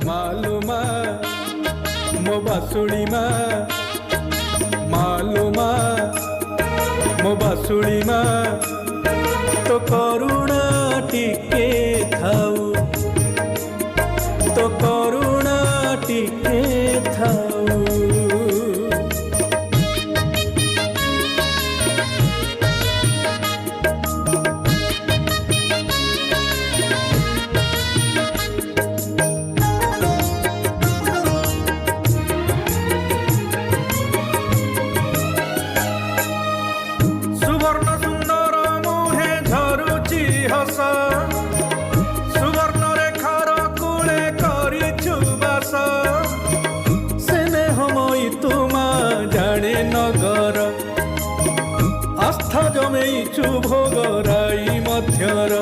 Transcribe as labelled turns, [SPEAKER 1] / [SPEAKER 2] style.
[SPEAKER 1] मालुमा मो बासुड़ी मा मालुमा मो बासुड़ी मा तो करुणा टिके थाऊ तो करुणा टिके थाऊ। सुवर्ण सुंदर मुहे झरुची हस सुवर्ण रेखार कूले करिछु बास स्नेहमयी तुमा जाने नगर आस्था जमेइछु भोगराई मध्यर